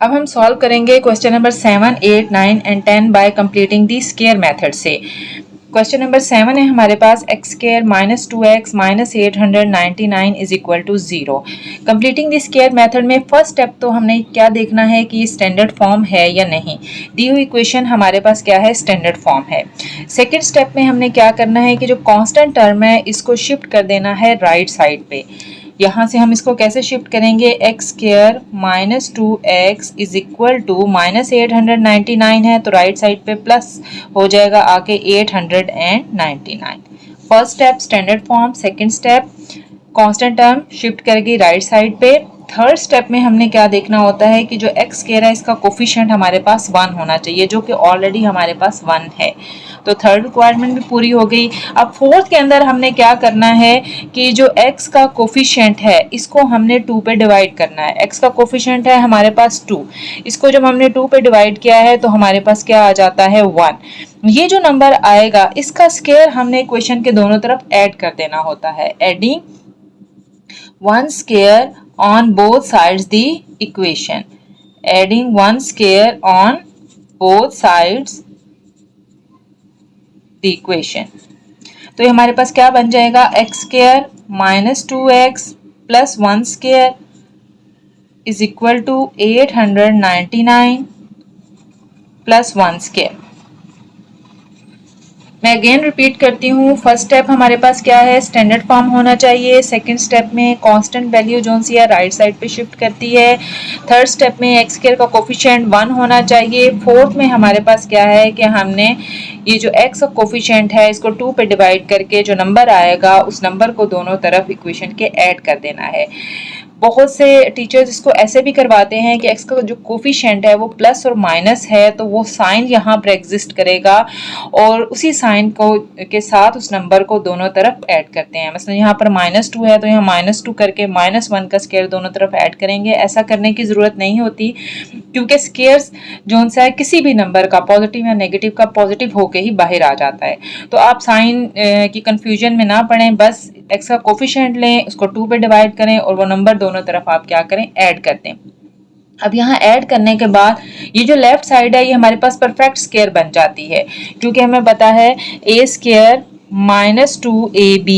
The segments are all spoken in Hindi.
अब हम सॉल्व करेंगे question number 7, 8, 9 and 10 by completing the square method से। क्वेश्चन नंबर 7 है हमारे पास x square minus 2x minus 899 is equal to 0। Completing the square method में फर्स्ट स्टेप तो हमने क्या देखना है कि स्टैंडर्ड फॉर्म है या नहीं। दी हुई इक्वेशन हमारे पास क्या है, स्टैंडर्ड फॉर्म है। सेकेंड स्टेप में हमने क्या करना है कि जो कांस्टेंट टर्म है इसको शिफ्ट कर देना है राइट साइड पे। यहाँ से हम इसको कैसे शिफ्ट करेंगे, X square minus 2x is equal to minus 899 है तो राइट साइड पे प्लस हो जाएगा आके 899। First step standard form, second step constant term shift करेगी राइट साइड पे। थर्ड स्टेप में हमने क्या देखना होता है कि जो एक्स स्क्वायर है इसका कोफिशिएंट हमारे पास 1 होना चाहिए, जो कि ऑलरेडी हमारे पास 1 है, तो थर्ड रिक्वायरमेंट भी पूरी हो गई। अब फोर्थ के अंदर हमने क्या करना है कि जो x का कोफिशिएंट है इसको हमने 2 पे डिवाइड करना है। x का कोफिशिएंट है हमारे पास 2, इसको जब हमने 2 पे डिवाइड किया है तो हमारे पास क्या आ जाता है 1। ये जो नंबर आएगा इसका स्क्वायर हमने इक्वेशन के दोनों तरफ ऐड कर देना होता है, adding 1 square on both sides the equation, adding 1 square on both sides the equation। तो ये हमारे पास क्या बन जाएगा, X square minus 2x plus 1 square is equal to 899 plus 1 square. मैं अगेन रिपीट करती हूँ, फर्स्ट स्टेप हमारे पास क्या है, स्टैंडर्ड फॉर्म होना चाहिए। सेकंड स्टेप में कांस्टेंट वैल्यू जो सी है राइट साइड पे शिफ्ट करती है। थर्ड स्टेप में एक्स स्क्वायर का कोफिशिएंट 1 होना चाहिए। फोर्थ में हमारे पास क्या है कि हमने ये जो एक्स का कोफिशिएंट है इसको 2 पे डिवाइड करके जो नंबर आएगा उस नंबर को दोनों तरफ इक्वेशन के ऐड कर देना है। बहुत से टीचर्स इसको ऐसे भी करवाते हैं कि एक्स का जो कोफिशिएंट है वो प्लस और माइनस है तो वो साइन यहाँ पर एग्जिस्ट करेगा और उसी साइन को के साथ उस नंबर को दोनों तरफ ऐड करते हैं। मतलब यहाँ पर -2 है तो यहाँ -2 करके -1 का स्क्वायर दोनों तरफ ऐड करेंगे। ऐसा करने की ज़रूरत नहीं होती क्योंकि स्क्वायर्स जो सा है किसी भी नंबर का पॉजिटिव या नेगेटिव का पॉजिटिव होके ही बाहर आ जाता है। तो आप साइन की कंफ्यूजन में ना पड़ें, बस एक्स का कोफिशिएंट लें, उसको 2 पे डिवाइड करें और वो नंबर दोनों तरफ आप क्या करें, ऐड कर दें। अब यहाँ ऐड करने के बाद ये जो लेफ्ट साइड है ये हमारे पास परफेक्ट स्क्वायर बन जाती है क्योंकि हमें पता है a square minus 2ab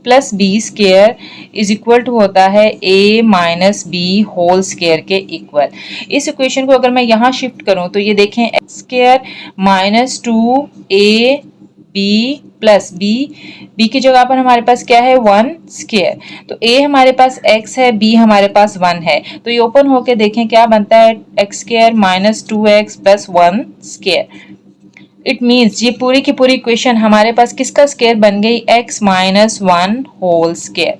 plus b square is equal to होता है a minus b whole square के इक्वल। इस इक्वेशन को अगर मैं यहाँ शिफ्ट करूँ तो ये देखें x square minus 2a b plus b की जगह पर हमारे पास क्या है 1 स्क्वायर, तो a हमारे पास x है, b हमारे पास 1 है, तो ये ओपन होके देखें क्या बनता है x square minus 2x plus 1 square. It means ये पूरी की पूरी इक्वेशन हमारे पास किसका स्क्वायर बन गई, x माइनस 1 होल स्क्वायर।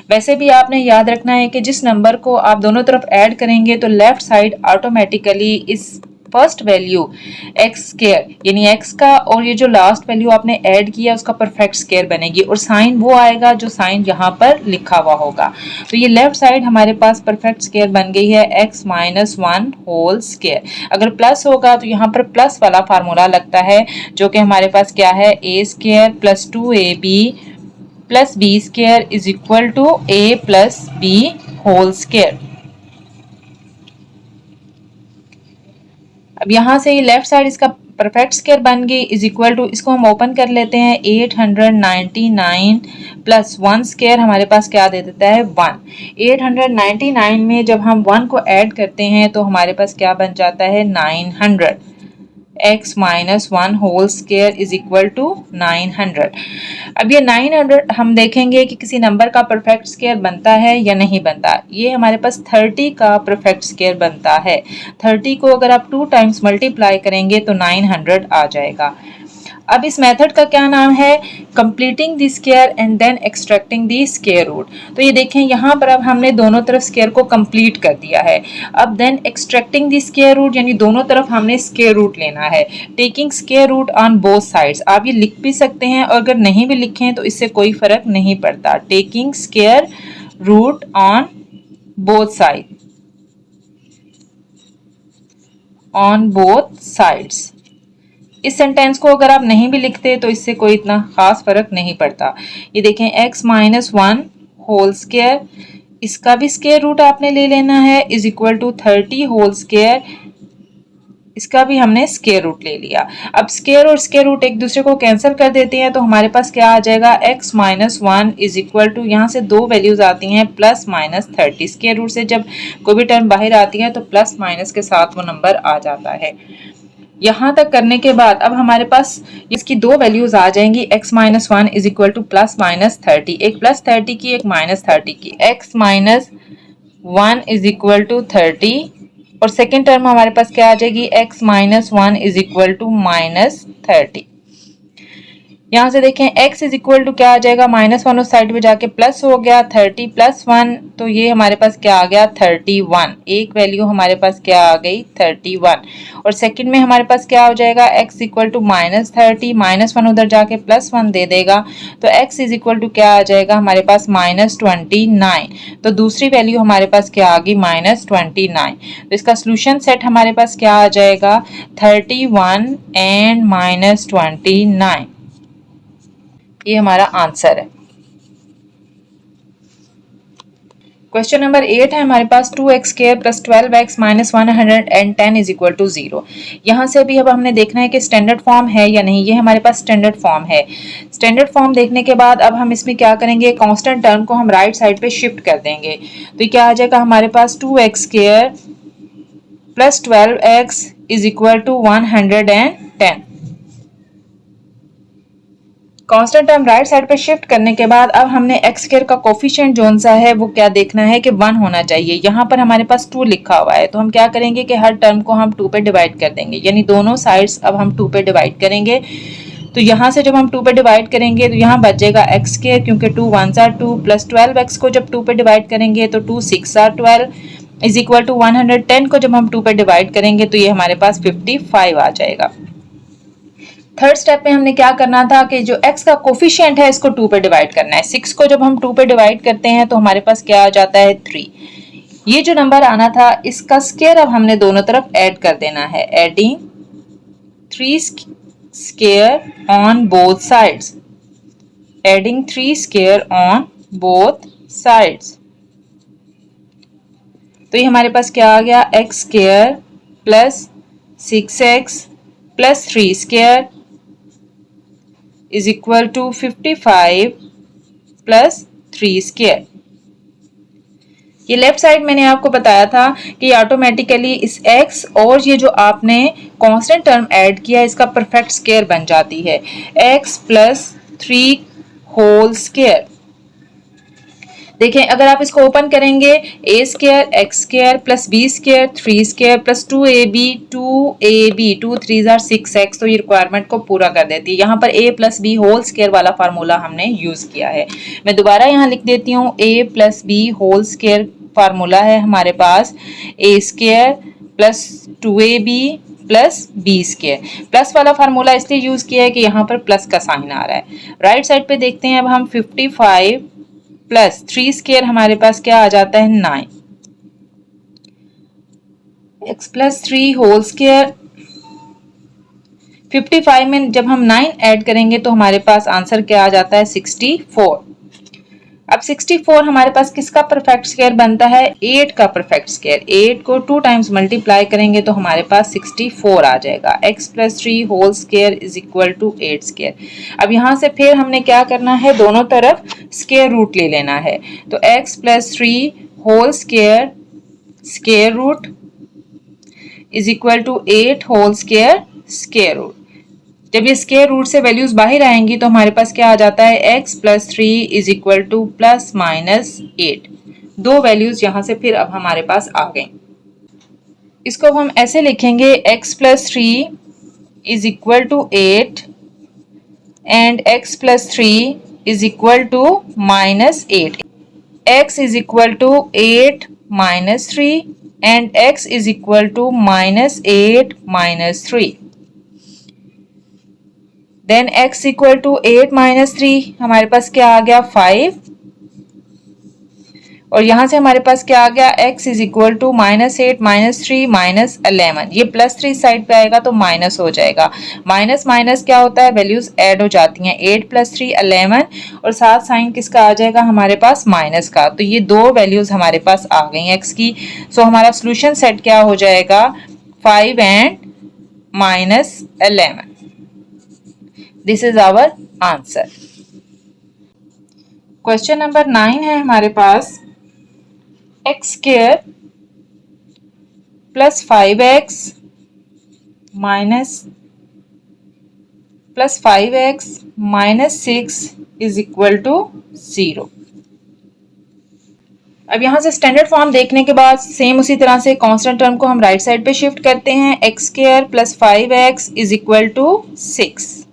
वैसे भी आपने याद रखना है कि जिस नंबर को आप दोनों तरफ ऐड करेंगे तो लेफ्ट साइड ऑटोमेटिकली इस फर्स्ट वैल्यू एक्स स्क्वायर यानी एक्स का और ये जो लास्ट वैल्यू आपने ऐड किया उसका परफेक्ट स्क्वायर बनेगी और साइन वो आएगा जो साइन यहाँ पर लिखा हुआ होगा। तो ये लेफ्ट साइड हमारे पास परफेक्ट स्क्वायर बन गई है एक्स माइनस 1 होल स्क्वायर। अगर प्लस होगा तो यहाँ पर प्लस वाला फार्मूला लगता है जो कि हमारे पास क्या है a square plus 2ab plus b square is equal to a plus b whole square. अब यहाँ से ये लेफ्ट साइड इसका परफेक्ट स्क्वायर बन गई इज इक्वल टू, इसको हम ओपन कर लेते हैं 899 प्लस 1 स्क्वायर हमारे पास क्या दे देता है 1। 899 में जब हम 1 को ऐड करते हैं तो हमारे पास क्या बन जाता है 900। x minus 1 whole square is equal to 900। अब ये 900 हम देखेंगे कि किसी नंबर का परफेक्ट स्क्वायर बनता है या नहीं बनता। ये हमारे पास 30 का परफेक्ट स्क्वायर बनता है। 30 को अगर आप 2 टाइम्स मल्टीप्लाई करेंगे तो 900 आ जाएगा। अब इस मेथड का क्या नाम है, completing the square and then extracting the square root. तो ये देखें यहाँ पर अब हमने दोनों तरफ स्क्वायर को कंप्लीट कर दिया है। अब then extracting the square root यानी दोनों तरफ हमने स्क्वायर रूट लेना है, taking square root on both sides. आप ये लिख भी सकते हैं और अगर नहीं भी लिखें तो इससे कोई फर्क नहीं पड़ता। Taking square root on both side, on both sides. इस सेंटेंस को अगर आप नहीं भी लिखते तो इससे कोई इतना खास फर्क नहीं पड़ता। ये देखें x माइनस 1 होल स्क्वायर इसका भी स्क्वायर रूट आपने ले लेना है, is equal to 30 whole square, इसका भी हमने स्क्वायर रूट ले लिया। अब स्क्वायर और स्क्वायर रूट एक दूसरे को कैंसिल कर देते हैं तो हमारे पास क्या आ जाएगा, x minus 1 is equal to, यहाँ से दो वैल्यूज आती हैं प्लस माइनस 30। स्क्वायर रूट से जब कोई भी टर्म बाहर आती है तो प्लस माइनस के साथ वो नंबर आ जाता है। यहाँ तक करने के बाद अब हमारे पास इसकी दो वैल्यूज आ जाएंगी, x minus 1 is equal two plus minus 30, एक प्लस 30 की एक माइनस 30 की, x minus 1 is equal to 30 और सेकेंड टर्म हमारे पास क्या आ जाएगी, x minus 1 is equal to minus 30। यहाँ से देखें x इज इक्वल टू क्या आ जाएगा, माइनस 1 उस साइड में जाके प्लस हो गया, 30 प्लस 1 तो ये हमारे पास क्या आ गया 31, एक वैल्यू हमारे पास क्या आ गई 31। और सेकंड में हमारे पास क्या हो जाएगा, x equal to minus 30, minus 1 उधर जाके प्लस 1 दे देगा तो x इज इक्वल टू क्या आ जाएगा हमारे पास माइनस 29। तो दूसरी वैल्यू हमारे पास क्या आ गई माइनस 29। तो इसका सोल्यूशन सेट हमारे पास क्या आ जाएगा 31 एंड माइनस 29, ये हमारा आंसर है। क्वेश्चन नंबर 8 है हमारे पास 2x square plus 12x minus 110 is equal to 0। यहाँ से भी अब हमने देखना है कि स्टैंडर्ड फॉर्म है या नहीं, ये हमारे पास स्टैंडर्ड फॉर्म है। स्टैंडर्ड फॉर्म देखने के बाद अब हम इसमें क्या करेंगे, कांस्टेंट टर्म को हम राइट साइड पे शिफ्ट कर देंगे तो ये क्या आ जाएगा हमारे पास 2x square plus 12x is equal to 110। Constant term right side पे शिफ्ट करने के बाद अब हमने एक्स स्क्वायर का कोफिशिएंट जोन सा है वो क्या देखना है कि 1 होना चाहिए। यहाँ पर हमारे पास 2 लिखा हुआ है तो हम क्या करेंगे कि हर टर्म को हम 2 पे डिवाइड कर देंगे, यानी दोनों साइड्स अब हम 2 पे डिवाइड करेंगे। तो यहाँ से जब हम 2 पे डिवाइड करेंगे तो यहाँ बचेगा एक्स स्क्वायर, क्योंकि 2 1 आर 2 प्लस 12x को जब 2 पे डिवाइड करेंगे तो 2 6 आर 12 इज इक्वल टू 110 को जब हम 2 पे डिवाइड करेंगे तो ये हमारे पास 55 आ जाएगा। थर्ड स्टेप में हमने क्या करना था कि जो x का कोफिशिएंट है इसको 2 पे डिवाइड करना है। 6 को जब हम 2 पे डिवाइड करते हैं तो हमारे पास क्या आ जाता है 3। ये जो नंबर आना था इसका स्क्वायर अब हमने दोनों तरफ ऐड कर देना है, adding 3 square on both sides, adding 3 square on both sides. तो ये हमारे पास क्या आ गया, x square plus 6x plus 3 square is equal to 55 plus 3 square. ये लेफ्ट साइड मैंने आपको बताया था कि ऑटोमेटिकली इस x और ये जो आपने कांस्टेंट टर्म ऐड किया इसका परफेक्ट स्क्वायर बन जाती है, x प्लस 3 होल स्क्वायर। देखें अगर आप इसको ओपन करेंगे, a square x square plus b square 3 square plus 2ab 2 3 6x, तो ये रिक्वायरमेंट को पूरा कर देती है। यहाँ पर a plus b whole square वाला फार्मूला हमने यूज किया है। मैं दोबारा यहाँ लिख देती हूँ, a plus b whole square formula है हमारे पास a square plus 2ab plus b square. Plus वाला फार्मूला इसलिए यूज किया है कि यहाँ पर प्लस का साइन आ रहा है। राइट साइड पे देखते हैं अब हम 55 प्लस 3 स्क्वायर हमारे पास क्या आ जाता है 9, x प्लस 3 होल स्क्वायर। 55 में जब हम 9 ऐड करेंगे तो हमारे पास आंसर क्या आ जाता है 64। अब 64 हमारे पास किसका परफेक्ट स्क्वायर बनता है, 8 का परफेक्ट स्क्वायर। 8 को 2 टाइम्स मल्टीप्लाई करेंगे तो हमारे पास 64 आ जाएगा, x plus 3 whole square is equal to 8 square. अब यहाँ से फिर हमने क्या करना है, दोनों तरफ स्क्वायर रूट ले लेना है। तो x plus 3 whole square square root is equal to 8 whole square square root. जब ये स्क्वायर रूट से वैल्यूज बाहर आएंगी तो हमारे पास क्या आ जाता है, x plus 3 is equal two plus minus 8। दो वैल्यूज यहां से फिर अब हमारे पास आ गई। इसको हम ऐसे लिखेंगे, x plus 3 is equal to 8 and x plus 3 is equal to minus 8। x is equal to 8 minus 3 and x is equal to minus 8 minus 3। Then x equal to 8 minus 3 हमारे पास क्या आ गया 5, और यहाँ से हमारे पास क्या आ गया, x इज इक्वल टू -8 -3 -11। ये +3 साइड पे आएगा तो माइनस हो जाएगा। माइनस माइनस क्या होता है, वैल्यूज ऐड हो जाती हैं। 8 + 3 11 और साथ साइन किसका आ जाएगा हमारे पास, माइनस का। तो ये दो वैल्यूज हमारे पास आ गई x की। सो हमारा सोल्यूशन सेट क्या हो जाएगा, 5 and -11। This is our answer. Question number 9 है हमारे पास, x² + 5x + 5x - 6 is equal to 0। अब यहां से स्टैंडर्ड फॉर्म देखने के बाद सेम उसी तरह से कांस्टेंट टर्म को हम राइट साइड पे शिफ्ट करते हैं। x² + 5x is equal to 6।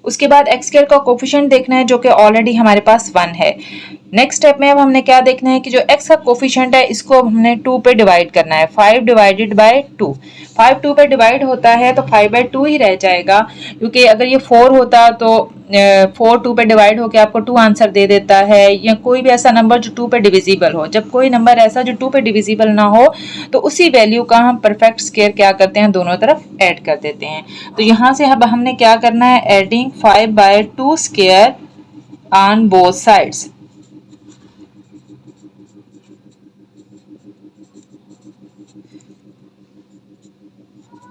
उसके बाद x² का कोफिशिएंट देखना है जो कि ऑलरेडी हमारे पास 1 है। नेक्स्ट स्टेप में अब हमने क्या देखना है कि जो x का कोफिशिएंट है इसको हमने 2 पे डिवाइड करना है। 5 डिवाइडेड बाय 2, 5 2 पे डिवाइड होता है तो 5/2 ही रह जाएगा, क्योंकि अगर ये 4 होता तो 4 2 पे डिवाइड होकर आपको 2 आंसर दे देता है, या कोई भी ऐसा नंबर जो 2 पे डिविजिबल हो। जब कोई नंबर ऐसा जो 2 पे डिविजिबल ना हो तो उसी वैल्यू का हम परफेक्ट स्क्वायर क्या करते हैं, दोनों तरफ ऐड कर देते हैं। तो यहाँ से अब हमने क्या करना है, adding 5/2 square on both sides.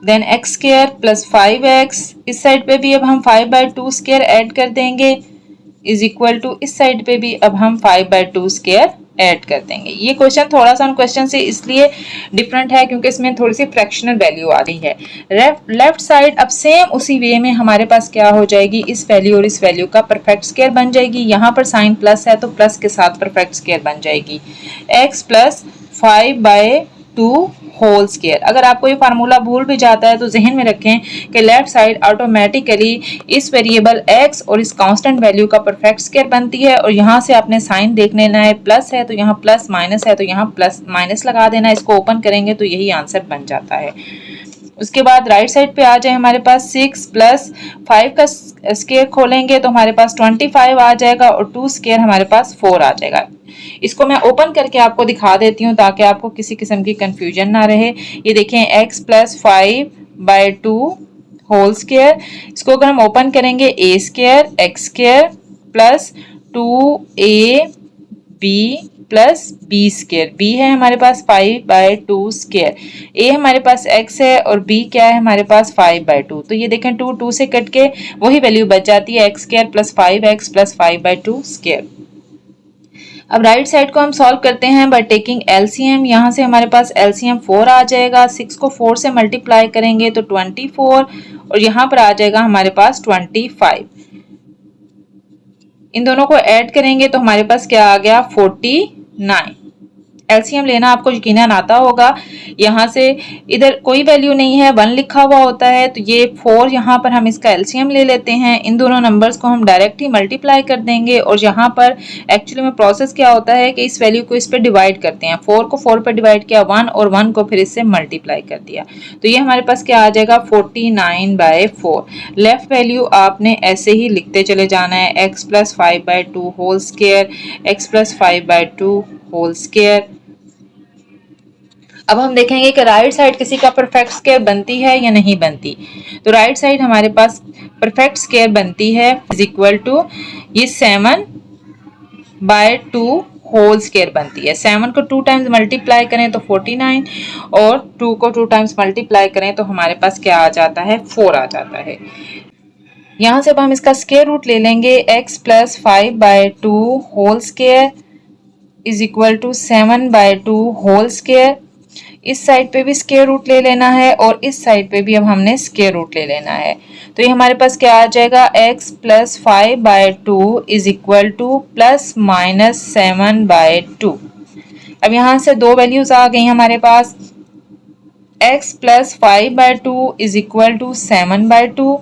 Then x² + 5x, इस साइड पे भी अब हम 5/2 स्क्वायर ऐड कर देंगे, इज इक्वल टू इस साइड पे भी अब हम 5/2 स्क्वायर ऐड कर देंगे। ये क्वेश्चन थोड़ा सा उन क्वेश्चन से इसलिए डिफरेंट है क्योंकि इसमें थोड़ी सी फ्रैक्शनल वैल्यू आ रही है। लेफ्ट साइड अब सेम उसी वे में हमारे पास क्या हो जाएगी, इस वैल्यू और इस वैल्यू का परफेक्ट स्क्वायर बन जाएगी। यहाँ पर साइन प्लस है तो प्लस के साथ परफेक्ट स्क्वायर बन जाएगी। x + 5/2 whole square. अगर आपको ये फार्मूला भूल भी जाता है तो जहन में रखें कि लेफ्ट साइड ऑटोमेटिकली इस वेरिएबल x और इस कांस्टेंट वैल्यू का परफेक्ट स्क्वायर बनती है। और यहाँ से आपने साइन देख लेना है, प्लस है तो यहाँ प्लस, माइनस है तो यहाँ प्लस माइनस लगा देना है। इसको ओपन करेंगे तो यही आंसर बन जाता है। उसके बाद राइट साइड पे आ जाए हमारे पास 6 + 5 का स्क्वायर खोलेंगे तो हमारे पास 25 आ जाएगा और 2 स्क्वायर हमारे पास 4 आ जाएगा। इसको मैं ओपन करके आपको दिखा देती हूँ ताकि आपको किसी किस्म की कंफ्यूजन ना रहे। ये देखें x + 5/2 होल स्क्वायर, इसको अगर हम ओपन करेंगे a² x² + 2ab + b²। b है हमारे पास 5/2 स्क्वायर, a हमारे पास x है और b क्या है हमारे पास 5/2। तो ये देखें 2 2 से कट के वही वैल्यू बच जाती है, x² + 5x + 5/2 स्क्वायर। अब राइट साइड को हम सॉल्व करते हैं बाय टेकिंग एलसीएम। यहाँ से हमारे पास एलसीएम 4 आ जाएगा। 6 को 4 से मल्टीप्लाई करेंगे तो 24 और यहाँ पर आ जाएगा हमारे पास 25। इन दोनों को ऐड करेंगे तो हमारे पास क्या आ गया, 49। एलसीएम लेना आपको यकीनन आता होगा। यहाँ से इधर कोई वैल्यू नहीं है, 1 लिखा हुआ होता है तो ये 4 यहाँ पर हम इसका एलसीएम ले लेते हैं। इन दोनों नंबर्स को हम डायरेक्ट ही मल्टीप्लाई कर देंगे और यहाँ पर एक्चुअली में प्रोसेस क्या होता है कि इस वैल्यू को इस पे डिवाइड करते हैं। 4 को 4 पे डिवाइड किया 1 और 1 को फिर इससे मल्टीप्लाई कर दिया तो ये हमारे पास क्या आ जाएगा 49/4। लेफ्ट वैल्यू आपने ऐसे ही लिखते चले जाना है, x + 5/2 whole square, x + 5/2 whole square. अब हम देखेंगे कि राइट साइड किसी का परफेक्ट स्क्वायर बनती है या नहीं बनती। तो राइट साइड हमारे पास परफेक्ट स्क्वायर बनती है इज इक्वल टू ये 7/2 होल स्क्वायर बनती है। 7 को 2 टाइम्स मल्टीप्लाई करें तो 49 और 2 को 2 टाइम्स मल्टीप्लाई करें तो हमारे पास क्या आ जाता है, 4 आ जाता है। यहाँ से अब हम इसका स्क्वायर रूट ले लेंगे, x + 5/2 whole square is equal to 7/2 whole square. इस साइड पे भी स्क्वायर रूट ले लेना है और इस साइड पे भी अब हमने स्क्वायर रूट ले लेना है। तो ये हमारे पास क्या आ जाएगा, x + 5/2 इज इक्वल टू ±7/2। अब यहाँ से दो वैल्यूज आ गई हमारे पास, x + 5/2 is equal to 7/2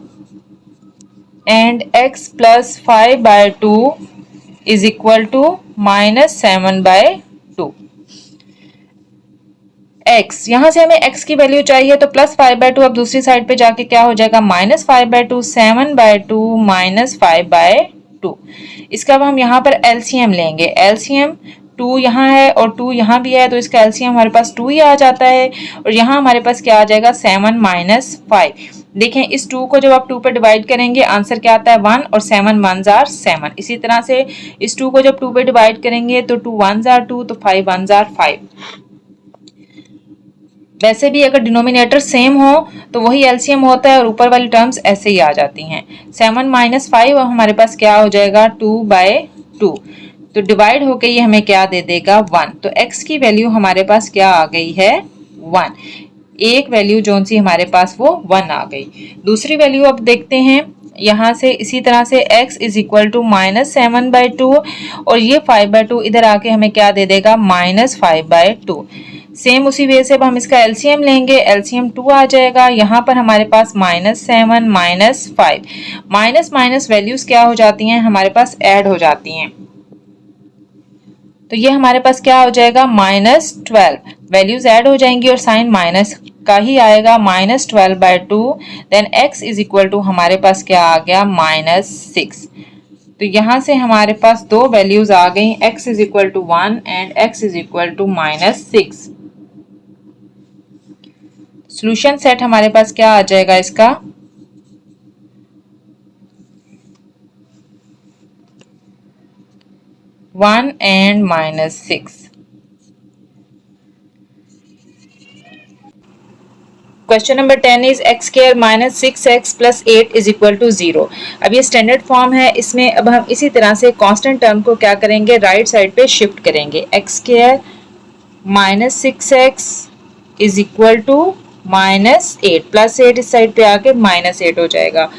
and x + 5/2 is equal to -7/2। x, यहाँ से हमें x की वैल्यू चाहिए तो +5/2, अब दूसरी साइड पे जाके क्या हो जाएगा -5/2, 7/2 -5/2। इसका अब हम यहाँ पर एलसीएम लेंगे, एलसीएम 2 यहाँ है और 2 यहाँ भी है, तो इसका एलसीएम हमारे पास 2 ही आ जाता है। और यहाँ हमारे पास क्या आ जाएगा 7 माइनस 5। देखें इस 2 को जब आप 2 पर डिवाइड करेंगे आंसर क्या आता है 1 और 7 1s are 7। इसी तरह से इस 2 को जब 2 पे डिवाइड करेंगे तो 2 1s are 2, तो 5 1s are 5। वैसे भी अगर डिनोमिनेटर सेम हो तो वही एलसीएम होता है और ऊपर वाली टर्म्स ऐसे ही आ जाती हैं। 7 माइनस 5 और हमारे पास क्या हो जाएगा 2/2, तो डिवाइड होके ये हमें क्या दे देगा 1। तो x की वैल्यू हमारे पास क्या आ गई है 1। एक वैल्यू जोन सी हमारे पास वो 1 आ गई। दूसरी वैल्यू अब देखते हैं यहाँ से इसी तरह से x इज इक्वल टू -7/2 और ये 5/2 इधर आके हमें क्या दे देगा -5/2। सेम उसी वे से अब हम इसका एलसीएम लेंगे, एलसीएम 2 आ जाएगा। यहाँ पर हमारे पास -7 -5 माइनस माइनस वैल्यूज क्या हो जाती हैं हमारे पास ऐड हो जाती हैं, तो ये हमारे पास क्या हो जाएगा -12। वैल्यूज ऐड हो जाएंगी और साइन माइनस का ही आएगा -12/2। Then x is equal to हमारे पास क्या आ गया -6। तो यहाँ से हमारे पास दो वैल्यूज आ गई, x is equal to 1 and x is equal to -6। Solution set हमारे पास क्या आ जाएगा इसका 1 and -6। Question number 10 is x square minus 6x plus 8 is equal to 0। अब ये स्टैंडर्ड फॉर्म है, इसमें अब हम इसी तरह से कांस्टेंट टर्म को क्या करेंगे राइट साइड पे शिफ्ट करेंगे। x square minus 6x is equal to -8 plus 8 इस साइड पे आके -8 हो जाएगा।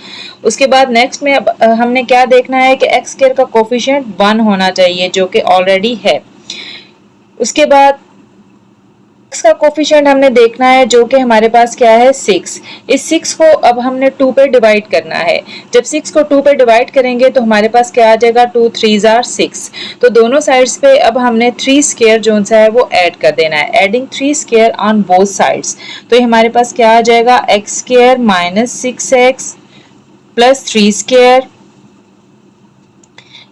उसके बाद नेक्स्ट में अब हमने क्या देखना है कि x स्क्वायर का कोफिशिएंट 1 होना चाहिए जो कि ऑलरेडी है। उसके बाद x का कोफिशिएंट हमने देखना है जो कि हमारे पास क्या है 6। इस 6 को अब हमने 2 पे डिवाइड करना है। जब 6 को 2 पे डिवाइड करेंगे तो हमारे पास क्या आ जाएगा 2 3s are 6। तो दोनों साइड्स पे अब हमने 3 स्क्वायर जो सा है वो ऐड कर देना है, adding 3 square on both sides. तो ये हमारे पास क्या आ जाएगा x square minus 6x plus 3 square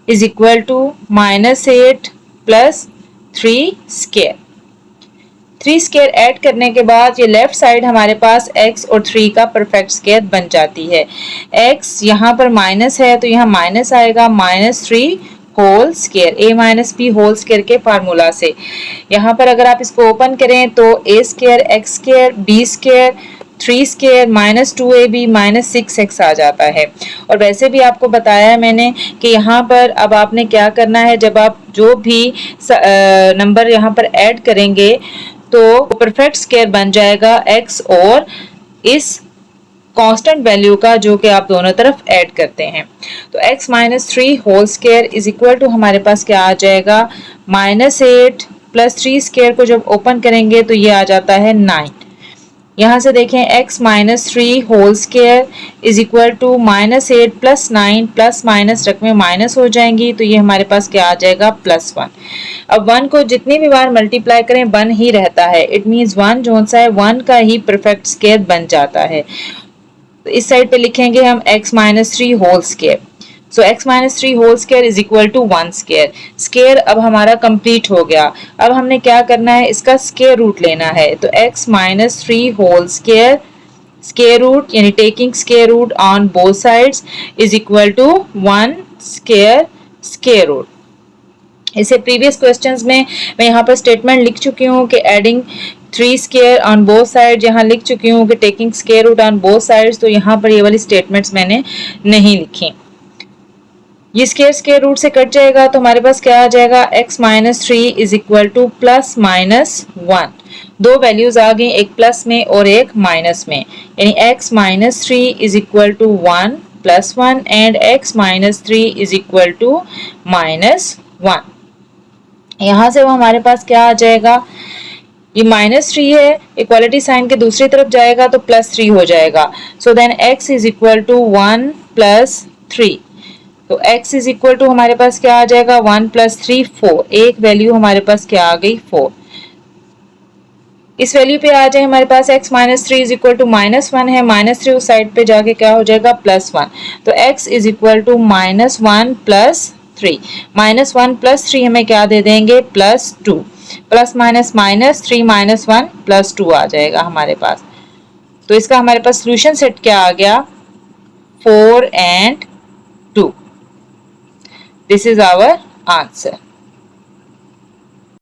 is equal to -8 plus 3 square. 3 square add करने के बाद ये लेफ्ट साइड हमारे पास x और 3 का परफेक्ट स्क्वायर बन जाती है। x यहाँ पर माइनस है तो यहाँ माइनस आएगा -3 whole square, a minus b whole square के फार्मूला से। यहाँ पर अगर आप इसको ओपन करें तो a square x square b square 3 square -2ab -6x आ जाता है। और वैसे भी आपको बताया है मैंने कि यहाँ पर अब आपने क्या करना है, जब आप जो भी नंबर यहाँ पर ऐड करेंगे तो परफेक्ट स्क्वायर बन जाएगा x और इस कांस्टेंट वैल्यू का जो कि आप दोनों तरफ ऐड करते हैं। तो x minus 3 whole square is equal to हमारे पास क्या आ जाएगा -8 प्लस 3 स्क्वायर को जब ओपन करेंगे तो ये आ जाता है 9। यहाँ से देखें x minus 3 whole square is equal to -8 plus 9 plus minus रकमें माइनस हो जाएंगी तो ये हमारे पास क्या आ जाएगा +1। अब 1 को जितनी भी बार मल्टीप्लाई करें 1 ही रहता है, इट मींस 1 जो सा है 1 का ही परफेक्ट स्क्वायर बन जाता है। तो इस साइड पे लिखेंगे हम x minus 3 whole square. So x minus 3 whole square is equal to 1 square. Square अब हमारा कंप्लीट हो गया। अब हमने क्या करना है, इसका स्क्वायर रूट लेना है। तो x minus 3 whole square square root यानी taking square root on both sides is equal to 1 square square root. इसे प्रीवियस क्वेश्चंस में मैं यहाँ पर स्टेटमेंट लिख चुकी हूँ कि adding 3 square on both side, यहाँ लिख चुकी हूँ कि taking square root on both sides. तो यहाँ पर ये वाली स्टेटमेंट्स मैंने नहीं लिखी। ये स्क्वायर रूट से कट जाएगा तो हमारे पास क्या आ जाएगा x minus 3 is equal two plus minus 1। दो वैल्यूज आ गई, एक प्लस में और एक माइनस में, यानी x minus 3 is equal to 1 plus 1 and x minus 3 is equal to -1। यहाँ से वो हमारे पास क्या आ जाएगा, ये -3 है, इक्वालिटी साइन के दूसरी तरफ जाएगा तो +3 हो जाएगा। So then x is equal to 1 plus 3। तो x इज इक्वल टू हमारे पास क्या आ जाएगा 1 प्लस 3 4। एक वैल्यू हमारे पास क्या आ गई 4। इस वैल्यू पे आ जाए हमारे पास x minus 3 is equal to -1 है, -3 उस साइड पे जाके क्या हो जाएगा +1। तो x is equal to -1 plus 3, -1 + 3 हमें क्या दे देंगे, +2, प्लस माइनस माइनस 3 - 1 +2 आ जाएगा हमारे पास। तो इसका हमारे पास सोल्यूशन सेट क्या आ गया, 4 and 2। This is our answer.